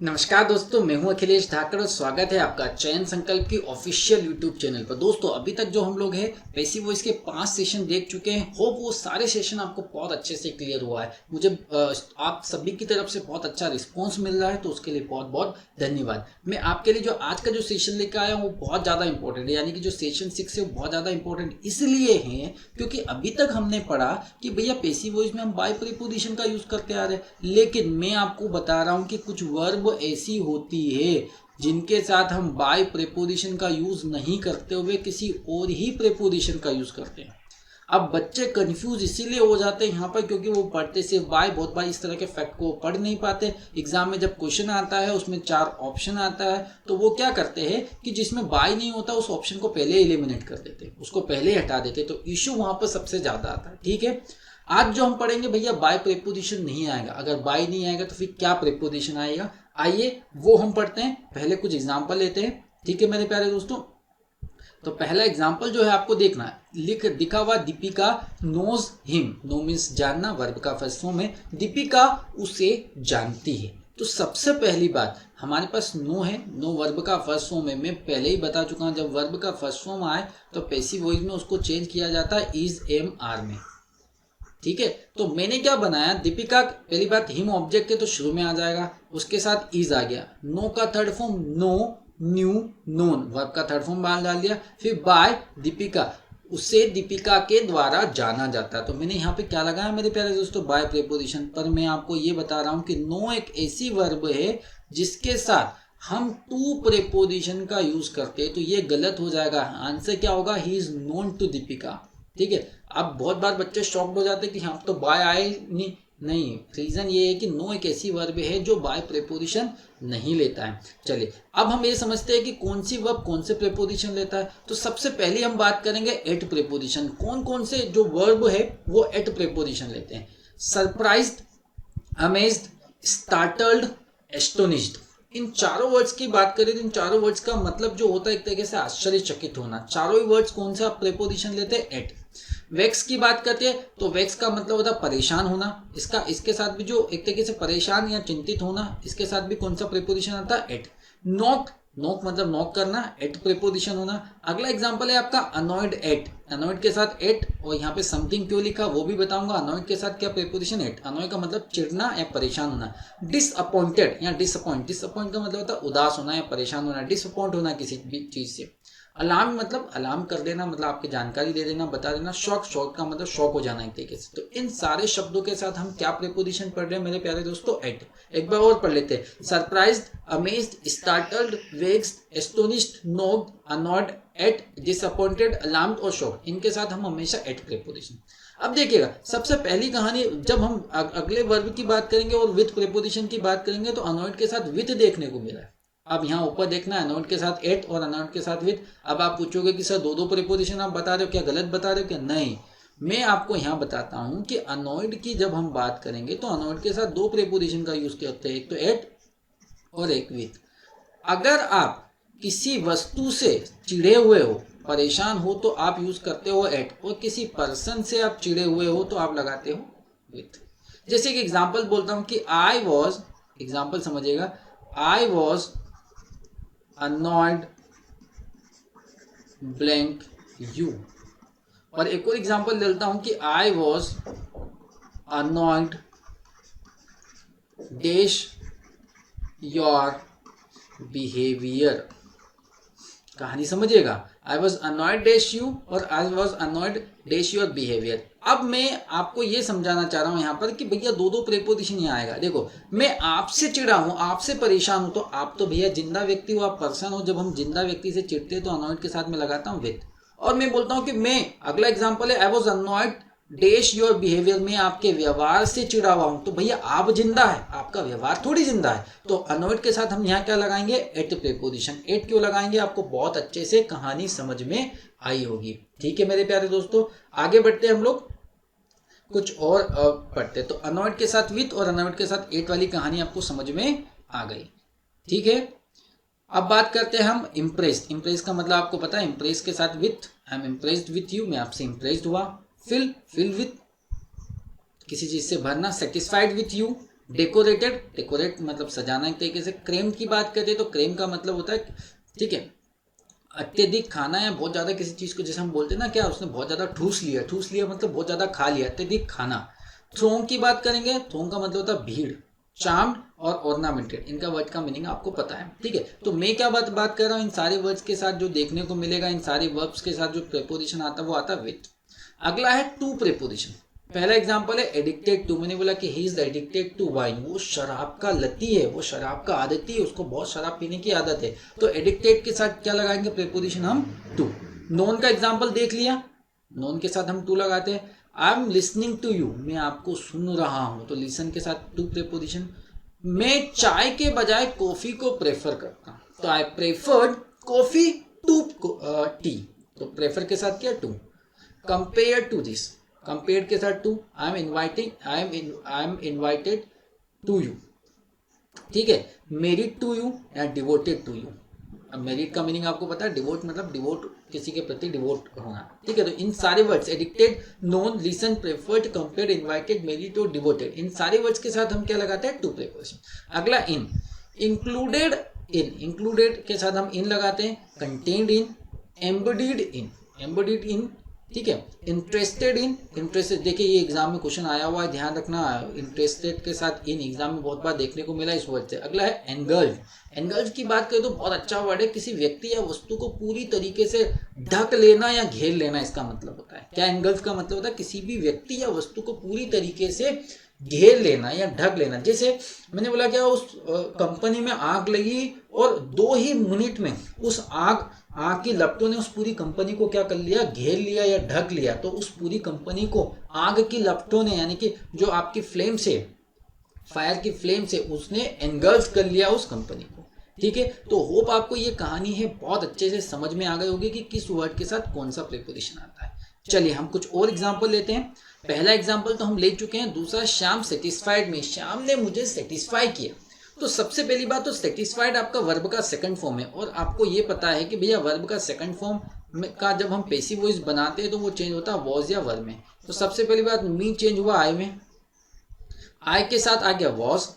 नमस्कार दोस्तों, मैं हूं अखिलेश धाकड़ और स्वागत है आपका चयन संकल्प की ऑफिशियल यूट्यूब चैनल पर। दोस्तों, अभी तक जो हम लोग हैं पैसिव वॉइस के 5 सेशन देख चुके हैं। होप वो सारे सेशन आपको बहुत अच्छे से क्लियर हुआ है। मुझे आप सभी की तरफ से बहुत अच्छा रिस्पॉन्स मिल रहा है, तो उसके लिए बहुत बहुत धन्यवाद। मैं आपके लिए जो आज का जो सेशन लेकर आया हूँ वो बहुत ज़्यादा इंपॉर्टेंट है, यानी कि जो सेशन 6 है वो बहुत ज़्यादा इंपॉर्टेंट इसलिए है क्योंकि अभी तक हमने पढ़ा कि भैया पैसिव वॉइस में हम बाय प्रीपोजिशन का यूज़ करते आ रहे हैं, लेकिन मैं आपको बता रहा हूँ कि कुछ वर्ब ऐसी होती है जिनके साथ हम बाय प्रीपोजिशन का यूज नहीं करते हुए किसी और ही प्रीपोजिशन का यूज करते हैं। अब बच्चे कंफ्यूज इसीलिए हो जाते हैं यहाँ पर क्योंकि वो पढ़ते सिर्फ बाय, बहुत बार इस तरह के फैक्ट को पढ़ नहीं पाते। एग्जाम में जब क्वेश्चन आता है उसमें 4 ऑप्शन आता है, तो वो क्या करते हैं कि जिसमें बाय नहीं होता उस ऑप्शन को पहले एलिमिनेट कर देते, उसको पहले हटा देते, तो इश्यू वहां पर सबसे ज्यादा आता है। ठीक है, आज जो हम पढ़ेंगे भैया बाय प्रीपोजिशन नहीं आएगा। अगर बाय नहीं आएगा तो फिर क्या प्रीपोजिशन आएगा, आइए वो हम पढ़ते हैं। पहले कुछ एग्जाम्पल लेते हैं। ठीक है मेरे प्यारे दोस्तों, तो पहला एग्जाम्पल जो है आपको देखना है, दिखा हुआ Deepika knows him. Know means जानना, वर्ब का फर्स्ट फॉर्म है। दीपिका उसे जानती है। तो सबसे पहली बात हमारे पास नो है, नो वर्ब का फर्स्ट फॉर्म है। मैं पहले ही बता चुका हूं, जब वर्ब का फर्स्ट फॉर्म आए तो पैसिव वॉइस में उसको चेंज किया जाता है इज एम आर में। ठीक है, तो मैंने क्या बनाया, दीपिका, पहली बात हिम ऑब्जेक्ट है तो शुरू में आ जाएगा, उसके साथ इज आ गया। नो का third form know, knew, known, verb का थर्ड फॉर्म बाहर डाल दिया। फिर बाय दीपिका, उसे दीपिका के द्वारा जाना जाता है। तो मैंने यहाँ पे क्या लगाया मेरे प्यारे दोस्तों, बाय प्रीपोजिशन। पर मैं आपको ये बता रहा हूँ कि नो एक ऐसी वर्ब है जिसके साथ हम टू प्रीपोजिशन का यूज करते हैं, तो ये गलत हो जाएगा। आंसर क्या होगा, he is known to Deepika. ठीक है, अब बहुत बार बच्चे शॉक्ड हो जाते हैं कि हाँ तो बाय आए नहीं, रीजन ये है कि नो एक ऐसी वर्ब है जो बाय प्रीपोजिशन नहीं लेता है। चलिए, अब हम ये समझते हैं कि कौन सी वर्ब कौन से प्रीपोजिशन लेता है। तो सबसे पहले हम बात करेंगे एट प्रीपोजिशन। कौन कौन से जो वर्ब है वो एट प्रीपोजिशन लेते हैं। Surprised, amazed, startled, astonished. इन चारों वर्ड्स की बात करें तो इन चारों वर्ड्स का मतलब जो होता है एक तरीके से आश्चर्यचकित होना। चारों ही वर्ड्स कौन सा प्रीपोजिशन लेते हैं, एट। वेक्स की बात करते हैं तो वेक्स का मतलब होता है परेशान होना। इसके साथ भी जो एक तरीके से परेशान या चिंतित होना, इसके साथ भी कौन सा प्रीपोजिशन आता है, एट। नॉक, नॉक मतलब नॉक करना, एट प्रीपोजिशन होना। अगला एग्जांपल है आपका अनॉयड एट। अनॉयड के साथ एट, और यहाँ पे समथिंग क्यों लिखा वो भी बताऊंगा। अनॉयड के साथ क्या प्रीपोजिशन, एट। अनॉय का मतलब चिढ़ना या परेशान होना। डिसअपॉइंटेड या डिसअपॉइंट, डिसअपॉइंट का मतलब होता है उदास होना या परेशान होना, डिसअपॉइंट होना किसी भी चीज से। अलार्म मतलब अलार्म कर देना, मतलब आपकी जानकारी दे देना, बता देना। शॉक, शॉक का मतलब शॉक हो जाना एक तरीके से। तो इन सारे शब्दों के साथ हम क्या प्रीपोजिशन पढ़ रहे हैं मेरे प्यारे दोस्तों, एट। एक बार और पढ़ लेते हैं, surprised, amazed, startled, vexed, astonished, knocked, annoyed, at, disappointed, alarmed और शॉक्ड, इनके साथ हम हमेशा एट प्रीपोजिशन। अब देखिएगा, सबसे पहली कहानी, जब हम अगले वर्ब की बात करेंगे और विथ प्रीपोजिशन की बात करेंगे तो अनॉयड के साथ विथ देखने को मिला है। अब यहाँ ऊपर देखना, अनॉयड के साथ एट और अनॉयड के साथ विथ। अब आप पूछोगे कि सर दो प्रीपोजिशन आप बता रहे हो, क्या गलत बता रहे हो क्या? नहीं, मैं आपको यहाँ बताता हूँ कि अनॉयड की जब हम बात करेंगे तो अनॉयड के साथ 2 प्रीपोजिशन का यूज करते हैं, एक तो एट और एक विथ। अगर आप किसी वस्तु से चिढ़े हुए हो, परेशान हो, तो आप यूज करते हो एट, और किसी पर्सन से आप चिढ़े हुए हो तो आप लगाते हो विथ। जैसे कि एग्जाम्पल बोलता हूं कि आई वॉज, एग्जाम्पल समझिएगा, I was annoyed blank you। और एक और एग्जांपल देता हूं कि I was annoyed dash your behavior। कहानी समझिएगा, I was annoyed dash you और I was annoyed dash your behaviour. अब मैं आपको ये समझाना चाह रहा हूं यहाँ पर कि भैया 2 प्रीपोजिशन यहाँ आएगा। देखो, मैं आपसे चिढ़ा हूं, आपसे परेशान हूं, तो आप तो भैया जिंदा व्यक्ति हो, आप पर्सन हो। जब हम जिंदा व्यक्ति से चिढ़ते हैं तो अनॉयड के साथ में लगाता हूँ विथ। और मैं बोलता हूँ कि मैं, अगला एग्जाम्पल है, आई was annoyed dash your behaviour, में आपके व्यवहार से चिढ़ा हुआ हूं। तो भैया आप जिंदा है, आपका व्यवहार थोड़ी जिंदा है। तो अनॉयड के साथ हम यहाँ क्या लगाएंगे, एट प्रीपोजिशन। एट क्यों लगाएंगे, आपको बहुत अच्छे से कहानी समझ में आई होगी। ठीक है मेरे प्यारे दोस्तों, आगे बढ़ते हम लोग कुछ और पढ़ते। तो अनॉयड के साथ विथ और अनॉयड के साथ एट वाली कहानी आपको समझ में आ गई। ठीक है, अब बात करते हैं हम इम्प्रेस्ड। इम्प्रेस का मतलब आपको पता है, इम्प्रेस के साथ with, I am impressed with you, मैं आपसे इम्प्रेस्ड हुआ। फिल, फिल विथ, किसी चीज से भरना। Satisfied with you, decorated, decorate मतलब सजाना एक तरीके से। क्रेम की बात करें तो क्रेम का मतलब होता है, ठीक है, अत्यधिक खाना या बहुत ज़्यादा किसी चीज़ को, जैसे हम बोलते हैं ना, क्या उसने बहुत ज़्यादा ठूस लिया, ठूस लिया मतलब बहुत ज़्यादा खा लिया, अत्यधिक खाना। थ्रोंग की बात करेंगे, थ्रोंग का मतलब होता है भीड़। चार्म्ड और ऑर्नामेंटेड, इनका वर्ड का मीनिंग आपको पता है, ठीक है। तो मैं क्या बात कर रहा हूँ, इन सारे वर्ड्स के साथ जो देखने को मिलेगा, इन सारे वर्ब्स के साथ जो प्रेपोजिशन आता है वो आता है विथ। अगला है टू प्रेपोजिशन। पहला एग्जांपल है एडिक्टेड टू। मैंने बोला कि he is addicted to wine, वो शराब का लती है, वो शराब का आदती है, उसको बहुत शराब पीने की आदत है। तो एडिक्टेड के साथ क्या लगाएंगे प्रेपोजिशन हम, टू। नोन का एग्जांपल देख लिया, नोन के साथ हम टू लगाते हैं। I am listening to you, मैं आपको सुन रहा हूं, तो लिसन के साथ टू प्रेपोजिशन। मैं चाय के बजाय कॉफी को प्रेफर करता हूं, तो I preferred coffee to tea, तो प्रेफर के साथ क्या, to. Compare to this, compare के साथ to. I am invited to you, ठीक है। मेरिड टू यू या डिवोटेड टू यू। अब मेरिड का मीनिंग आपको पता है, डिवोट मतलब डिवोट, किसी के प्रति डिवोट होना, ठीक है। तो इन सारे words addicted, known, listen, preferred, compared, invited, married और डिवोटेड, इन सारे वर्ड्स के साथ हम क्या लगाते हैं, टू प्रेपोजिशन। अगला इन, इंक्लूडेड इन, इंक्लूडेड के साथ हम इन लगाते हैं। कंटेन्ड इन, एम्बडीड इन, एम्बडीड इन, ठीक है। इंटरेस्टेड इन, इंटरेस्टेड, देखिए ये एग्जाम में क्वेश्चन आया हुआ है, ध्यान रखना। इंटरेस्टेड के साथ इन एग्जाम में बहुत बार देखने को मिला इस वर्ड से। अगला है एनगल्फ। एनगल्फ की बात करें तो बहुत अच्छा वर्ड है, किसी व्यक्ति या वस्तु को पूरी तरीके से ढक लेना या घेर लेना, इसका मतलब होता है। क्या एनगल्फ का मतलब होता है, किसी भी व्यक्ति या वस्तु को पूरी तरीके से घेर लेना या ढक लेना। जैसे मैंने बोला क्या, उस कंपनी में आग लगी और 2 ही मिनट में उस आग की लपटों ने उस पूरी कंपनी को क्या कर लिया, घेर लिया या ढक लिया। तो उस पूरी कंपनी को आग की लपटों ने, यानी कि जो आपकी फ्लेम से, फायर की फ्लेम से, उसने एनगल्फ कर लिया उस कंपनी को, ठीक है। तो होप आपको ये कहानी है बहुत अच्छे से समझ में आ गई होगी कि किस वर्ड के साथ कौन सा प्रीपोजिशन आता है। चलिए हम कुछ और एग्जाम्पल लेते हैं। पहला एग्जाम्पल तो हम ले चुके हैं, दूसरा श्याम सेटिस्फाइड में, श्याम ने मुझे सेटिस्फाई किया। तो सबसे पहली बात तो सेटिस्फाइड आपका वर्ब का सेकंड फॉर्म है, और आपको ये पता है कि भैया वर्ब का सेकंड फॉर्म का जब हम पैसिव वॉइस बनाते हैं तो वो चेंज होता है वॉज या वर्ब में। तो सबसे पहली बात, मी चेंज हुआ आई में, आई के साथ आ गया वॉज,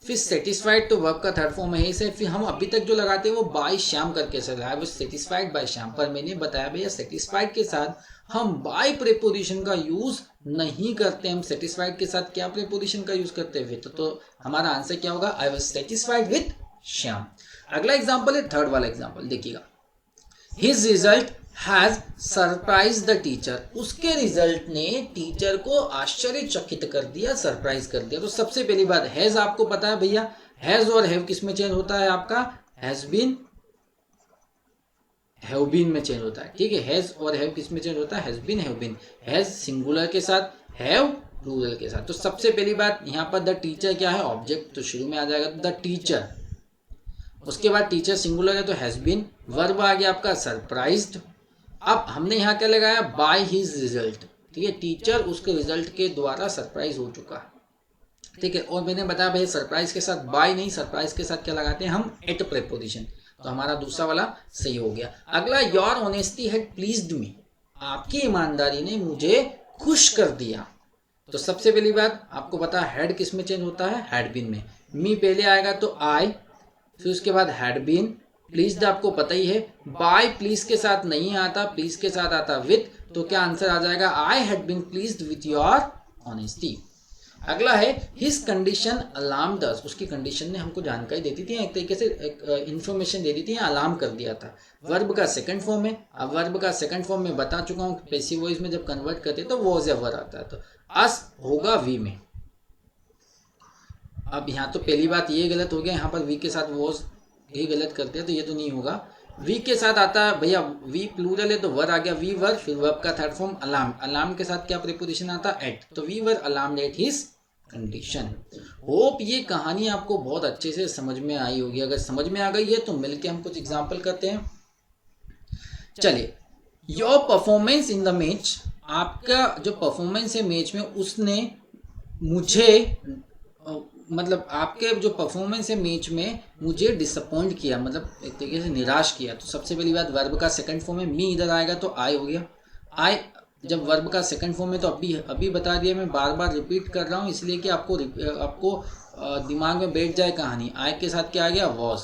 फिर सेटिस्फाइड तो वर्ब का थर्ड फॉर्म है ही से। फिर हम अभी तक जो लगाते हैं वो बाय श्याम करके चल रहा है, वो सेटिस्फाइड बाय श्याम। पर मैंने बताया भैया सेटिस्फाइड के साथ हम बाय प्रेपोजिशन का यूज नहीं करते, हम सेटिस्फाइड के साथ क्या प्रेपोजिशन का यूज करते हैं, विथ। तो हमारा आंसर क्या होगा, I was satisfied with Shyam. अगला एग्जांपल है थर्ड वाला एग्जांपल, देखिएगा। His result has surprise the teacher, उसके रिजल्ट ने टीचर को आश्चर्यचकित कर दिया, सरप्राइज कर दिया। तो सबसे पहली बात, हैज आपको पता है भैया, हैज और हैव किस में चेंज होता है, आपका हैज बीन, हैव बीन में चेंज होता है, ठीक है। हैज और हैव किस में चेंज होता है, has been, have been. Has singular के साथ, हैव प्लूरल के साथ। तो सबसे पहली बात यहाँ पर द टीचर क्या है, ऑब्जेक्ट, तो शुरू में आ जाएगा द टीचर। उसके बाद टीचर सिंगुलर है तो हैज बीन, वर्ब आ गया आपका सरप्राइज्ड। अब हमने यहाँ क्या लगाया, बाय हिज रिजल्ट, ठीक है। टीचर उसके रिजल्ट के द्वारा सरप्राइज हो चुका है, ठीक है। और मैंने बताया भाई सरप्राइज के साथ बाय नहीं, सरप्राइज के साथ क्या लगाते हैं हम, एट प्रेपोजिशन। तो हमारा दूसरा वाला सही हो गया। अगला, योर ऑनेस्टी हैड प्लीज्ड मी, आपकी ईमानदारी ने मुझे खुश कर दिया। तो सबसे पहली बात आपको पता है हैड किस में चेंज होता है, हैड बीन में। मी पहले आएगा तो आई, फिर उसके बाद हैड बीन। प्लीज्ड आपको पता ही है, बाय प्लीज के साथ नहीं आता, प्लीज के साथ आता विथ। तो क्या आंसर आ जाएगा, I had been pleased with your honesty. अगला है हिज कंडीशन अलार्म्ड अस, उसकी कंडीशन ने हमको जानकारी देती थी, एक तरीके से इंफॉर्मेशन दे दी थी, अलार्म कर दिया था। वर्ब का सेकंड फॉर्म है। अब वर्ब का सेकंड फॉर्म में बता चुका हूँ, पैसिव वॉइस में जब कन्वर्ट करते तो वॉज या वर आता है, तो अस होगा वी में। अब यहाँ तो पहली बात ये गलत हो गया, यहाँ पर वी के साथ वॉज ही गलत करते हैं, तो ये तो नहीं होगा। वी के साथ आता है भैया, वी प्लूरल है तो वर आ गया, वी वर। फिर वर्ब का थर्ड फॉर्म अलार्म, अलार्म के साथ क्या प्रीपोजिशन आता है, एट। तो we were alarmed at his condition. Hope ये कहानी आपको बहुत अच्छे से समझ में आई होगी। अगर समझ में आ गई है तो मिलके हम कुछ एग्जांपल करते हैं। चलिए, your performance in the match, आपका जो परफॉर्मेंस है मैच में, उसने मुझे, मतलब आपके जो परफॉर्मेंस है मैच में मुझे डिसअपॉइंट किया, मतलब एक तरीके से निराश किया। तो सबसे पहली बात वर्ब का सेकंड फॉर्म है, मी इधर आएगा तो आई हो गया। आई जब वर्ब का सेकंड फॉर्म है तो अभी बता दिया, मैं बार बार रिपीट कर रहा हूँ इसलिए कि आपको दिमाग में बैठ जाए कहानी। आई के साथ क्या आ गया, वॉज।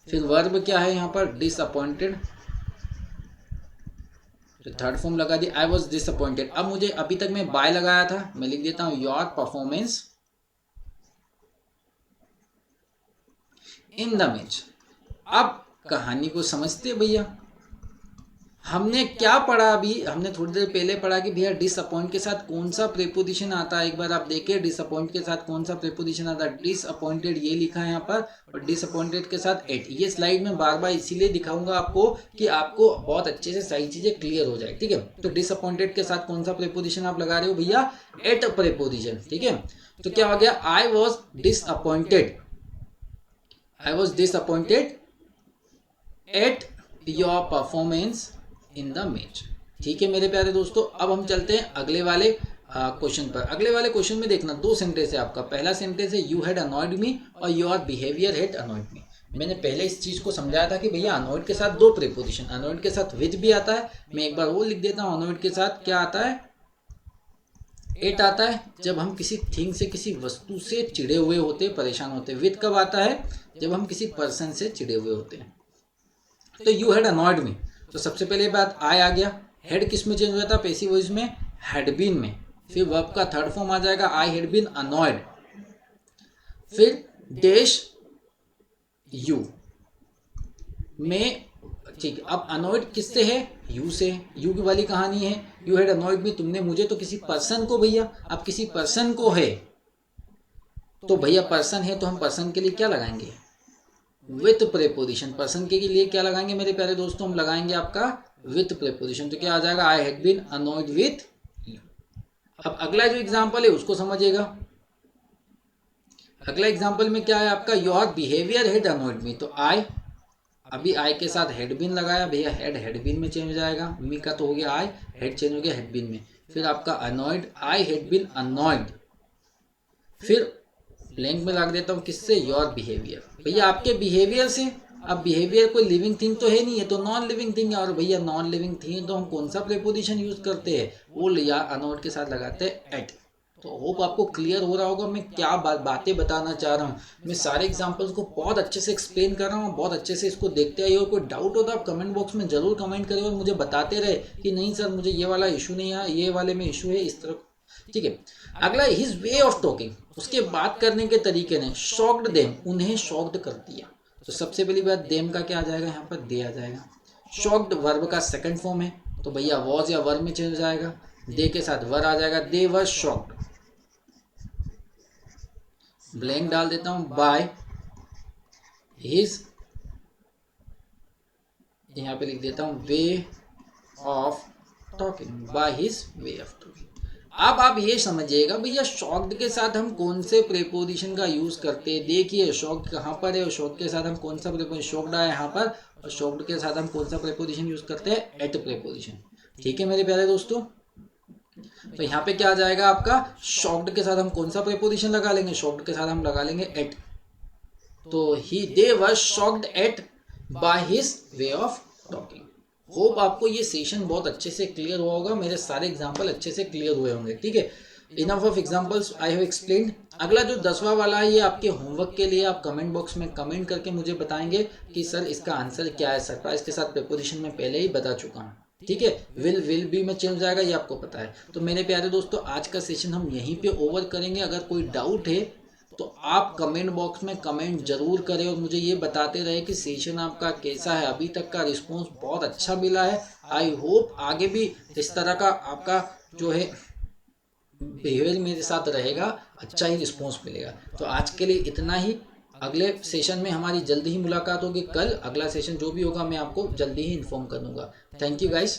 फिर वर्ब क्या है यहाँ पर, डिसअपॉइंटेड, तो थर्ड फॉर्म लगा दिया, आई वॉज डिसअपॉइंटेड। अब मुझे अभी तक मैं बाय लगाया था, मैं लिख देता हूं your performance in the match. अब कहानी को समझते भैया, हमने क्या पढ़ा अभी, हमने थोड़ी देर पहले पढ़ा कि भैया डिसअपॉइंट के साथ कौन सा प्रेपोजिशन आता है। एक बार आप देखिए डिसअपॉइंट के साथ कौन सा प्रेपोजिशन आता है, डिसअपॉइंटेड ये लिखा है यहाँ पर, और डिसअपॉइंटेड के साथ एट। ये स्लाइड में बार बार इसीलिए दिखाऊंगा आपको कि आपको बहुत अच्छे से सारी चीजें क्लियर हो जाए, ठीक है। तो डिसअपॉइंटेड के साथ कौन सा प्रेपोजिशन आप लगा रहे हो भैया, एट प्रेपोजिशन, ठीक है। तो क्या हो गया, I was disappointed, I was disappointed at your performance in the match, ठीक है मेरे प्यारे दोस्तों। अब हम चलते हैं अगले वाले क्वेश्चन पर। अगले वाले क्वेश्चन में देखना दो सेंटेंस है आपका। पहला सेंटेंस है यू हैड अनॉयड मी और योर बिहेवियर हैड अनॉयड मी। मैंने पहले इस चीज को समझाया था कि भैया अनॉयड के साथ दो प्रीपोजिशन, अनॉयड के साथ विद भी आता है, मैं एक बार वो लिख देता हूँ। अनॉयड के साथ क्या आता है, एट आता है जब हम किसी थिंग से, किसी वस्तु से चिढ़े हुए होते, परेशान होते। विद कब आता है, जब हम किसी पर्सन से चिढ़े हुए होते हैं। तो यू हैड अनॉयड मी, तो सबसे पहले बात आई आ गया। हेड किस में चेंज हुआ था, पैसिव वॉइस में, हैड बीन में। फिर वर्ब का थर्ड फॉर्म आ जाएगा आई हैड बीन अनॉयड। फिर डैश यू में, ठीक है। अब अनॉयड किससे है, यू से, यू की वाली कहानी है। यू हैड अनॉयड मी, तुमने मुझे, तो किसी पर्सन को भैया, अब किसी पर्सन को है तो भैया पर्सन है तो हम पर्सन के लिए क्या लगाएंगे, विथ प्रेपोजिशन। पर्सन के लिए क्या लगाएंगे मेरे प्यारे दोस्तों, हम लगाएंगे आपका विथ प्रेपोजिशन। तो क्या आ जाएगा, I had been annoyed with you. अब अगला जो एग्जांपल है उसको समझिएगा। अगला एग्जांपल में क्या है आपका, योर बिहेवियर हैड अनॉयड मी। तो आई, अभी आई के साथ हैड बीन लगाया भैया, हैड बीन में चेंज हो जाएगा। मी का तो हो गया आई, हेड चेंज हो गया हैड बीन में। फिर आपका annoyed, I had been annoyed. फिर ब्लैंक में लगा देता हूँ किससे, योर बिहेवियर। भैया आपके बिहेवियर से, अब बिहेवियर कोई लिविंग थिंग तो है नहीं है, तो नॉन लिविंग थिंग है। और भैया नॉन लिविंग थिंग तो हम कौन सा प्रेपोजिशन यूज करते हैं, वो या अनॉयड के साथ लगाते हैं एट। तो होप आपको क्लियर हो रहा होगा मैं क्या बातें बताना चाह रहा हूँ। मैं सारे एग्जांपल्स को बहुत अच्छे से एक्सप्लेन कर रहा हूँ, बहुत अच्छे से इसको देखते आइए। और कोई डाउट हो तो आप कमेंट बॉक्स में जरूर कमेंट करें और मुझे बताते रहे कि नहीं सर मुझे ये वाला इशू नहीं है, ये वाले में इशू है, इस तरह, ठीक है। अगला हिज वे ऑफ टॉकिंग, उसके बात करने के तरीके ने, शॉक्ड देम, उन्हें शॉक्ड कर दिया। तो सबसे पहली बात देम का क्या आ जाएगा, यहाँ पर दे आ जाएगा। शॉक्ड वर्ब का सेकंड फॉर्म है तो भैया वॉज या वर्ब में चेंज हो जाएगा। दे के साथ वर आ जाएगा, दे वर शॉक्ड। ब्लैंक डाल देता हूं, बाय हिज, यहां पे लिख देता हूं वे of talking, bye his way of talking. अब आप ये समझिएगा भैया शॉक्ड के साथ हम कौन से प्रेपोजिशन का यूज करते हैं। देखिए शॉक्ड कहाँ पर है और शॉक्ड के साथ हम कौन सा प्रेपोजिशन, शॉक्ड है यहाँ पर, और शॉक्ड के साथ हम कौन सा प्रेपोजिशन यूज करते हैं, एट प्रेपोजिशन, ठीक है मेरे प्यारे दोस्तों। तो यहाँ पे क्या आ जाएगा आपका, शॉक्ड के साथ हम कौन सा प्रेपोजिशन लगा लेंगे, शॉक्ड के साथ हम लगा लेंगे एट। तो ही, they were shocked at by his way of talking. Hope आपको ये सेशन बहुत अच्छे से क्लियर हुआ होगा, मेरे सारे एग्जांपल अच्छे से क्लियर हुए होंगे, ठीक है। Enough of examples I have explained. अगला जो 10वां वाला है ये आपके होमवर्क के लिए, आप कमेंट बॉक्स में कमेंट करके मुझे बताएंगे कि सर इसका आंसर क्या है। सरप्राइज के साथ प्रेपोजिशन में पहले ही बता चुका हूँ, ठीक है। विल भी में चेंज जाएगा, ये आपको पता है। तो मेरे प्यारे दोस्तों आज का सेशन हम यहीं पे ओवर करेंगे। अगर कोई डाउट है तो आप कमेंट बॉक्स में कमेंट जरूर करें और मुझे ये बताते रहे कि सेशन आपका कैसा है। अभी तक का रिस्पांस बहुत अच्छा मिला है। आई होप आगे भी इस तरह का आपका जो है बिहेवियर मेरे साथ रहेगा, अच्छा ही रिस्पांस मिलेगा। तो आज के लिए इतना ही। अगले सेशन में हमारी जल्दी ही मुलाकात होगी। कल अगला सेशन जो भी होगा मैं आपको जल्दी ही इन्फॉर्म कर दूंगा। Thank you guys.